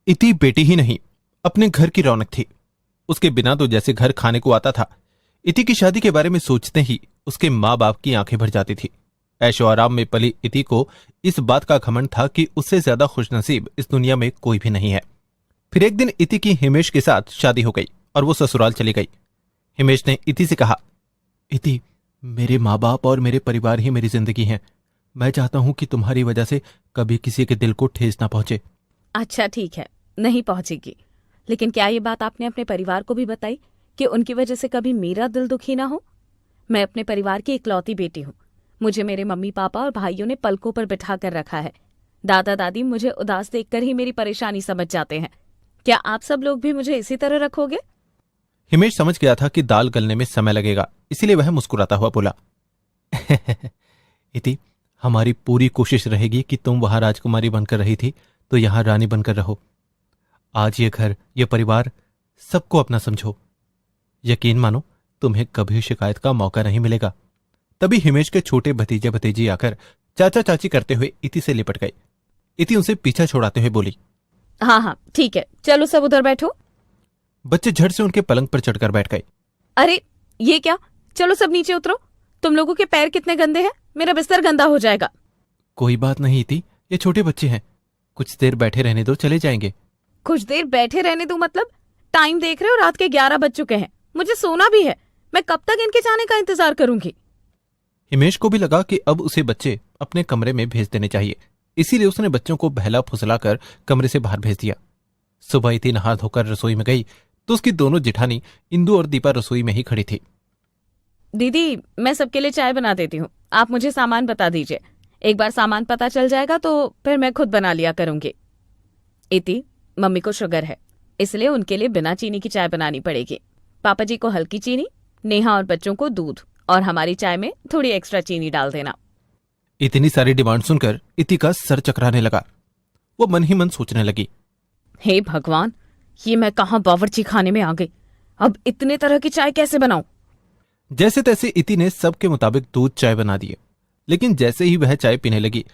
इति बेटी ही नहीं, अपने घर की रौनक थी। उसके बिना तो जैसे घर खाने को आता था। इति की शादी के बारे में सोचते ही उसके माँ बाप की आंखें भर जाती थी। ऐशो आराम में पली इति को इस बात का घमंड था कि उससे ज्यादा खुशनसीब इस दुनिया में कोई भी नहीं है। फिर एक दिन इति की हिमेश के साथ शादी हो गई और वो ससुराल चली गई। हिमेश ने इति से कहा, इति, मेरे माँ बाप और मेरे परिवार ही मेरी जिंदगी है। मैं चाहता हूं कि तुम्हारी वजह से कभी किसी के दिल को ठेस ना पहुंचे। अच्छा ठीक है, नहीं पहुंचेगी, लेकिन क्या ये बात आपने अपने परिवार को भी बताई कि उनकी वजह से कभी मेरा दिल दुखी ना हो? मैं अपने परिवार की इकलौती बेटी हूँ। मुझे मेरे मम्मी पापा और भाइयों ने पलकों पर बिठा कर रखा है। दादा दादी मुझे उदास देखकर ही मेरी परेशानी समझ जाते हैं। क्या आप सब लोग भी मुझे इसी तरह रखोगे? हिमेश समझ गया था कि दाल गलने में समय लगेगा, इसीलिए वह मुस्कुराता हुआ बोला, इति, हमारी पूरी कोशिश रहेगी कि तुम वहां राजकुमारी बनकर रही थी तो यहां रानी बनकर रहो। आज ये घर, ये परिवार, सबको अपना समझो। यकीन मानो, तुम्हें कभी शिकायत का मौका नहीं मिलेगा। तभी हिमेश के छोटे भतीजे भतीजी आकर चाचा चाची करते हुए इति से लिपट गए। इति उसे पीछा छोड़ाते हुए बोली, हाँ हाँ ठीक है, चलो सब उधर बैठो। बच्चे झट से उनके पलंग पर चढ़कर बैठ गए। अरे ये क्या, चलो सब नीचे उतरो। तुम लोगों के पैर कितने गंदे हैं, मेरा बिस्तर गंदा हो जाएगा। कोई बात नहीं इति, ये छोटे बच्चे हैं, कुछ देर बैठे रहने दो, चले जाएंगे। कुछ देर बैठे रहने दो मतलब? टाइम देख रहे हो, रात के 11 बज चुके हैं, मुझे सोना भी है। मैं कब तक इनके जाने का इंतजार करूंगी? हिमेश को भी लगा कि अब उसे बच्चे अपने कमरे में भेज देने चाहिए, इसीलिए उसने बच्चों को बहला फुसलाकर कमरे से बाहर भेज दिया। सुबह इति नहा धोकर रसोई में गई तो उसकी दोनों जिठानी इंदु और दीपा रसोई में ही खड़ी थी। दीदी, मैं सबके लिए चाय बना देती हूँ, आप मुझे सामान बता दीजिए। एक बार सामान पता चल जाएगा तो फिर मैं खुद बना लिया करूंगी। इति, मम्मी को शुगर है, इसलिए उनके लिए बिना चीनी की चाय बनानी पड़ेगी। पापा जी को हल्की चीनी, नेहा और बच्चों को दूध, और हमारी चाय में थोड़ी एक्स्ट्रा चीनी डाल देना। इतनी सारी डिमांड सुनकर इति का सर चकराने लगा। वो मन ही मन सोचने लगी, हे भगवान, ये मैं कहाँ बावर्ची खाने में आ गई। अब इतने तरह की चाय कैसे बनाऊं? जैसे तैसे इति ने सबके मुताबिक दूध चाय बना दिए। लेकिन जैसे ही वह चाय पीने लगी,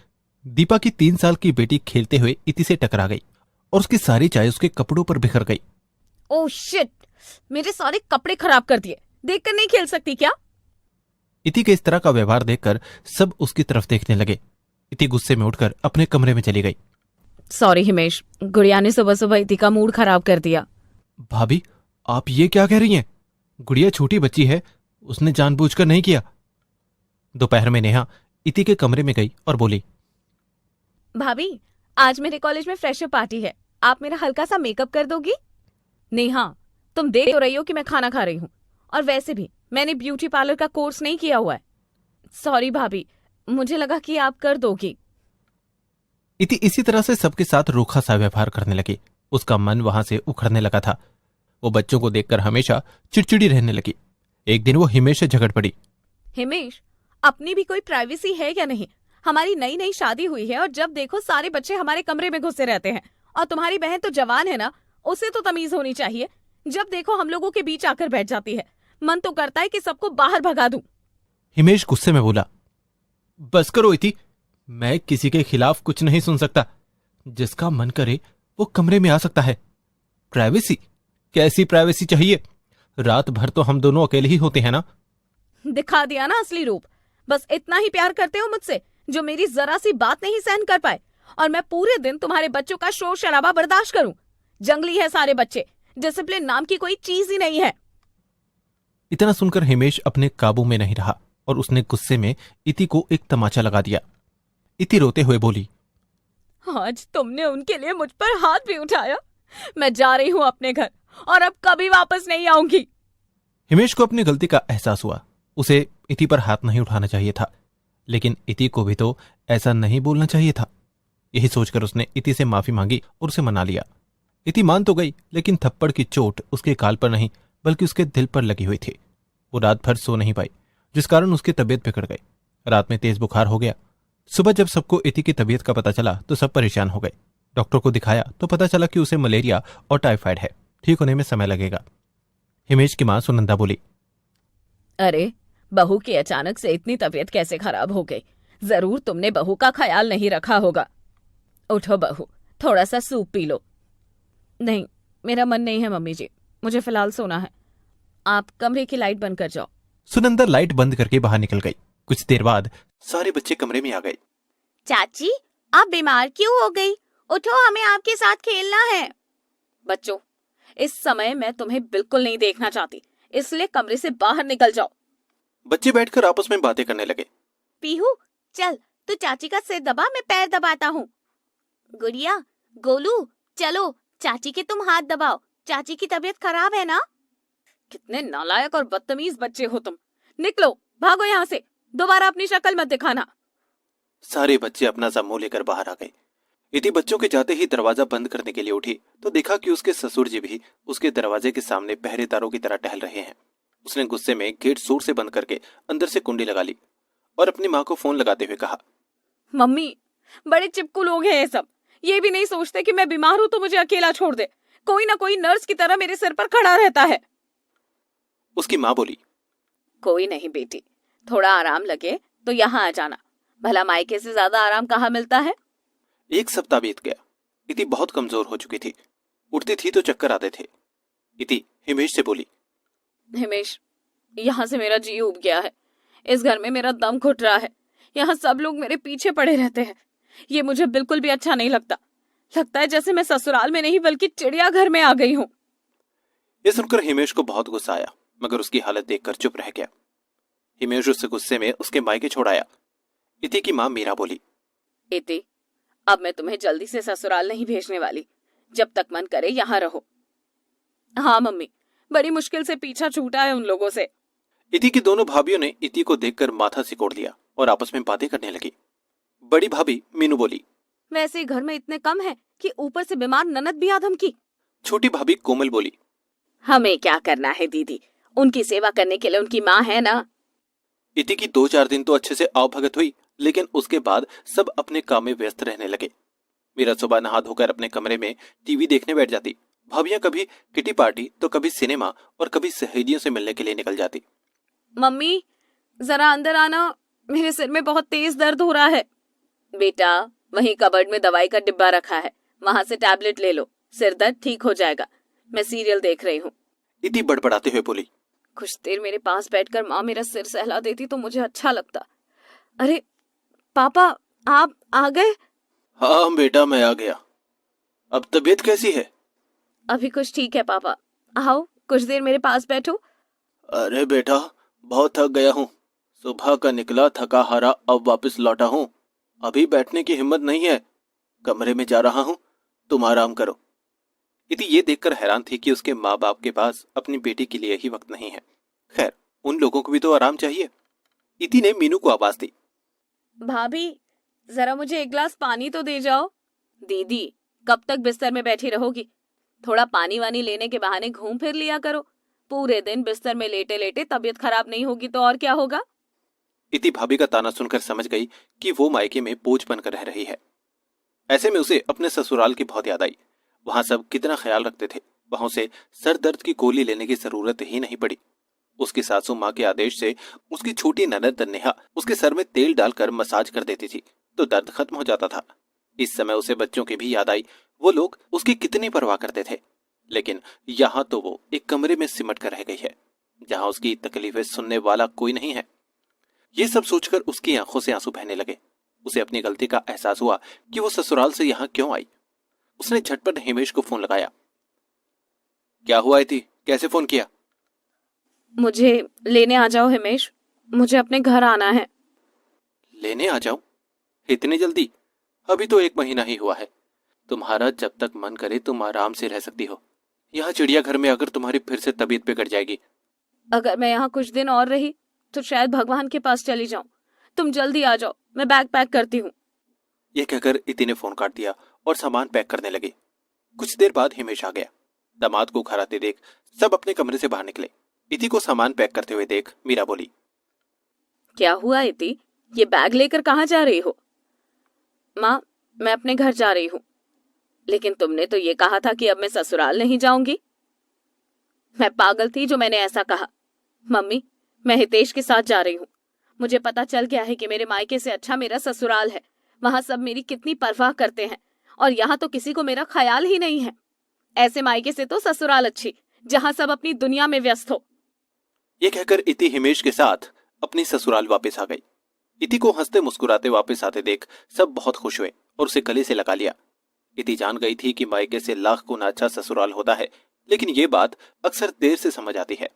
दीपा की 3 साल की बेटी खेलते हुए इति से टकरा गई और उसकी सारी चाय उसके कपड़ों पर बिखर गई। ओह शिट, मेरे सारे कपड़े खराब कर दिए। देखकर नहीं खेल सकती क्या? इति के इस तरह का व्यवहार देखकर सब उसकी तरफ देखने लगे। इति गुस्से में उठकर अपने कमरे में चली गई। सॉरी हिमेश, गुड़िया ने सुबह सुबह इति का मूड खराब कर दिया। भाभी, आप ये क्या कह रही हैं? गुड़िया छोटी बच्ची है, उसने जानबूझकर नहीं किया। दोपहर में नेहा इति के कमरे में गई और बोली, भाभी, आज मेरे कॉलेज में फ्रेशर पार्टी है, आप मेरा हल्का सा मेकअप कर दोगी? नेहा, तुम देख तो रही हो कि मैं खाना खा रही हूँ, और वैसे भी मैंने ब्यूटी पार्लर का कोर्स नहीं किया हुआ है। सॉरी भाभी, मुझे लगा कि आप कर दोगी। इति इसी तरह से सबके साथ रूखा सा व्यवहार करने लगी। उसका मन वहां से उखड़ने लगा था। वो बच्चों को देखकर हमेशा चिड़चिड़ी रहने लगी। एक दिन वो हिमेश से झगड़ पड़ी। हिमेश, अपनी भी कोई प्राइवेसी है क्या नहीं? हमारी नई नई शादी हुई है और जब देखो सारे बच्चे हमारे कमरे में घुसे रहते हैं। और तुम्हारी बहन तो जवान है ना, उसे तो तमीज होनी चाहिए। जब देखो हम लोगों के बीच आकर बैठ जाती है। मन तो करता है कि सबको बाहर भगा दूं। हिमेश गुस्से में बोला, बस करो इति, मैं किसी के खिलाफ कुछ नहीं सुन सकता। जिसका मन करे वो कमरे में आ सकता है। प्राइवेसी? कैसी प्राइवेसी चाहिए? रात भर तो हम दोनों अकेले ही होते हैं ना। दिखा दिया ना असली रूप। बस इतना ही प्यार करते हो मुझसे, जो मेरी जरा सी बात नहीं सहन कर पाए। और मैं पूरे दिन तुम्हारे बच्चों का शोर शराबा बर्दाश्त करूं? जंगली है सारे बच्चे, डिसिप्लिन नाम की कोई चीज ही नहीं है। इतना सुनकर हिमेश अपने काबू में नहीं रहा और उसने गुस्से में इति को एक तमाचा लगा दिया। इति रोते हुए बोली, आज तुमने उनके लिए मुझ पर हाथ भी उठाया। मैं जा रही हूँ अपने घर और अब कभी वापस नहीं आऊंगी। हिमेश को अपनी गलती का एहसास हुआ। उसे इति पर हाथ नहीं उठाना चाहिए था, लेकिन इति को भी तो ऐसा नहीं बोलना चाहिए था। यही सोचकर उसने इति से माफी मांगी और उसे मना लिया। इति मान तो गई, लेकिन थप्पड़ की चोट उसके गाल पर नहीं बल्कि उसके दिल पर लगी हुई थी। वो रात भर सो नहीं पाई, जिस कारण उसकी तबीयत बिगड़ गई। रात में तेज बुखार हो गया। सुबह जब सबको इति की तबीयत का पता चला तो सब परेशान हो गए। डॉक्टर को दिखाया तो पता चला कि उसे मलेरिया और टाइफाइड है। ठीक होने में समय लगेगा। हिमेश की मां सुनंदा बोली, अरे, बहू की अचानक से इतनी तबीयत कैसे खराब हो गई? जरूर तुमने बहू का ख्याल नहीं रखा होगा। उठो बहू, थोड़ा सा सूप पी लो। नहीं, मेरा मन नहीं है मम्मी जी, मुझे फिलहाल सोना है। आप कमरे की लाइट बंद कर जाओ। सुनंदा लाइट बंद करके बाहर निकल गई। कुछ देर बाद सारे बच्चे कमरे में आ गए। चाची, आप बीमार क्यों हो गई? उठो, हमें आपके साथ खेलना है। बच्चों, इस समय मैं तुम्हें बिल्कुल नहीं देखना चाहती, इसलिए कमरे से बाहर निकल जाओ। बच्चे बैठकर आपस में बातें करने लगे। पीहू, चल, तू चाची का सिर दबा, मैं पैर दबाता हूँ। गुड़िया, गोलू, चलो, चाची के तुम हाथ दबाओ, चाची की तबीयत खराब है ना। कितने नालायक और बदतमीज बच्चे हो तुम। निकलो, भागो यहाँ से, दोबारा अपनी शक्ल मत दिखाना। सारे बच्चे अपना सा मुंह लेकर बाहर आ गए। इति बच्चों के जाते ही दरवाजा बंद करने के लिए उठी तो देखा कि उसके ससुर जी भी उसके दरवाजे के सामने पहरेदारों की तरह टहल रहे हैं। उसने गुस्से में गेट जोर से बंद करके अंदर से कुंडी लगा ली और अपनी माँ को फोन लगाते हुए कहा, मम्मी, बड़े चिपकू लोग हैं ये सब। ये भी नहीं सोचते कि मैं बीमार हूँ तो मुझे अकेला छोड़ दे। कोई ना कोई नर्स की तरह मेरे सिर पर खड़ा रहता है। उसकी माँ बोली, कोई नहीं बेटी, थोड़ा आराम लगे तो यहाँ आ जाना। भला मायके से ज्यादा आराम कहाँ मिलता है। एक सप्ताह बीत गया। इति बहुत कमजोर हो चुकी थी। उठती थी तो चक्कर आते थे। इति हिमेश से बोली, हिमेश, यहाँ से मेरा जी उब गया है। इस घर में मेरा दम घुट रहा है। यहाँ सब लोग मेरे पीछे पड़े रहते हैं। ये मुझे बिल्कुल भी अच्छा नहीं लगता। लगता है जैसे मैं ससुराल में नहीं बल्कि चिड़ियाघर में आ गई हूँ। ये सुनकर हिमेश को बहुत गुस्सा आया, मगर उसकी हालत देखकर चुप रह गया। हिमेश उससे गुस्से में उसके मायके छोड़ाया। इति की माँ मीरा बोली, इति, अब मैं तुम्हें जल्दी से ससुराल नहीं भेजने वाली। जब तक मन करे यहाँ रहो। हाँ मम्मी, बड़ी मुश्किल से पीछा छूटा है उन लोगों से। इति की दोनों भाभियों ने इति को देखकर माथा सिकोड़ लिया और आपस में बातें करने लगी। बड़ी भाभी मीनू बोली, वैसे घर में इतने कम है कि ऊपर से बीमार ननद भी आधम की। छोटी भाभी कोमल बोली, हमें क्या करना है दीदी, उनकी सेवा करने के लिए उनकी माँ है ना। इति की 2-4 दिन तो अच्छे से आवभगत हुई, लेकिन उसके बाद सब अपने काम में व्यस्त रहने लगे। मीरा सुबह नहा धोकर अपने कमरे में टीवी देखने बैठ जाती। भाभियां कभी किटी पार्टी तो कभी सिनेमा और कभी सहेलियों से मिलने के लिए निकल जाती। मम्मी, जरा अंदर आना, मेरे सिर में बहुत तेज दर्द हो रहा है। बेटा, वहीं कबर्ड में दवाई का डिब्बा रखा है, वहां से टैबलेट ले लो, सिर दर्द ठीक हो जाएगा। मैं सीरियल देख रही हूँ। इति बड़बड़ाते हुए बोली, कुछ देर मेरे पास बैठकर माँ मेरा सिर सहला देती तो मुझे अच्छा लगता। अरे पापा, आप आ गए? हाँ बेटा, मैं आ गया। अब तबीयत कैसी है? अभी कुछ ठीक है पापा, आओ कुछ देर मेरे पास बैठो। अरे बेटा, बहुत थक गया हूँ। सुबह का निकला थका हारा अब वापस लौटा हूँ। अभी बैठने की हिम्मत नहीं है। कमरे में जा रहा हूँ, तुम आराम करो। इति ये देखकर हैरान थी कि उसके माँ बाप के पास अपनी बेटी के लिए ही वक्त नहीं है। खैर, उन लोगों को भी तो आराम चाहिए। इति ने मीनू को आवाज दी, भाभी, जरा मुझे एक गिलास पानी तो दे जाओ। दीदी, कब तक बिस्तर में बैठी रहोगी? थोड़ा पानी वानी लेने के बहाने घूम फिर लिया करो। पूरे दिन बिस्तर में लेटे लेटे तबीयत खराब नहीं होगी तो और क्या होगा। इति भाभी का ताना सुनकर समझ गई कि वो मायके में बोझ बनकर रह रही है। ऐसे में उसे अपने ससुराल की बहुत याद आई। वहां सब कितना ख्याल रखते थे। वहां से सर दर्द की गोली लेने की जरूरत ही नहीं पड़ी। उसकी सासू माँ के आदेश से उसकी छोटी ननद नेहा उसके सर में तेल डालकर मसाज कर देती थी तो दर्द खत्म हो जाता था। इस समय उसे बच्चों की भी याद आई। वो लोग उसकी कितनी परवाह करते थे, लेकिन यहाँ तो वो एक कमरे में सिमट कर रह गई है जहाँ उसकी तकलीफें सुनने वाला कोई नहीं है। ये सब सोचकर उसकी आंखों से आंसू बहने लगे। उसे अपनी गलती का एहसास हुआ कि वो ससुराल से यहाँ क्यों आई। उसने झटपट हिमेश को फोन लगाया। क्या हुआ इति, कैसे फोन किया? मुझे लेने आ जाओ हिमेश, मुझे अपने घर आना है। लेने आ जाऊं? इतनी जल्दी? अभी तो 1 महीना ही हुआ है। तुम्हारा जब तक मन करे तुम आराम से रह सकती हो। यहाँ चिड़ियाघर में अगर तुम्हारी फिर से तबीयत बिगड़ जाएगी। अगर मैं यहाँ कुछ दिन और रही तो शायद भगवान के पास चली जाऊं। तुम जल्दी आ जाओ, मैं बैग पैक करती हूँ। यह कहकर इति ने फोन काट दिया और सामान पैक करने लगे। कुछ देर बाद हिमेश आ गया। दामाद को घर आते देख सब अपने कमरे से बाहर निकले। इति को सामान पैक करते हुए देख मीरा बोली, क्या हुआ इति, ये बैग लेकर कहाँ जा रही हो? माँ, मैं अपने घर जा रही हूँ। लेकिन तुमने तो ये कहा था कि अब मैं ससुराल नहीं जाऊंगी। मैं पागल थी जो मैंने ऐसा कहा। मम्मी, मैं हितेश के साथ जा रही हूँ। मुझे पता चल गया है कि मेरे मायके से अच्छा मेरा ससुराल है। वहां सब मेरी कितनी परवाह करते हैं और यहाँ तो किसी को मेरा ख्याल ही नहीं है। ऐसे मायके से तो ससुराल अच्छी, जहाँ सब अपनी दुनिया में व्यस्त हो। ये कहकर इति हिमेश के साथ अपनी ससुराल वापस आ गई। इति को हंसते मुस्कुराते वापस आते देख सब बहुत खुश हुए और उसे गले से लगा लिया। इति जान गई थी कि मायके से लाख गुना अच्छा ससुराल होता है, लेकिन ये बात अक्सर देर से समझ आती है।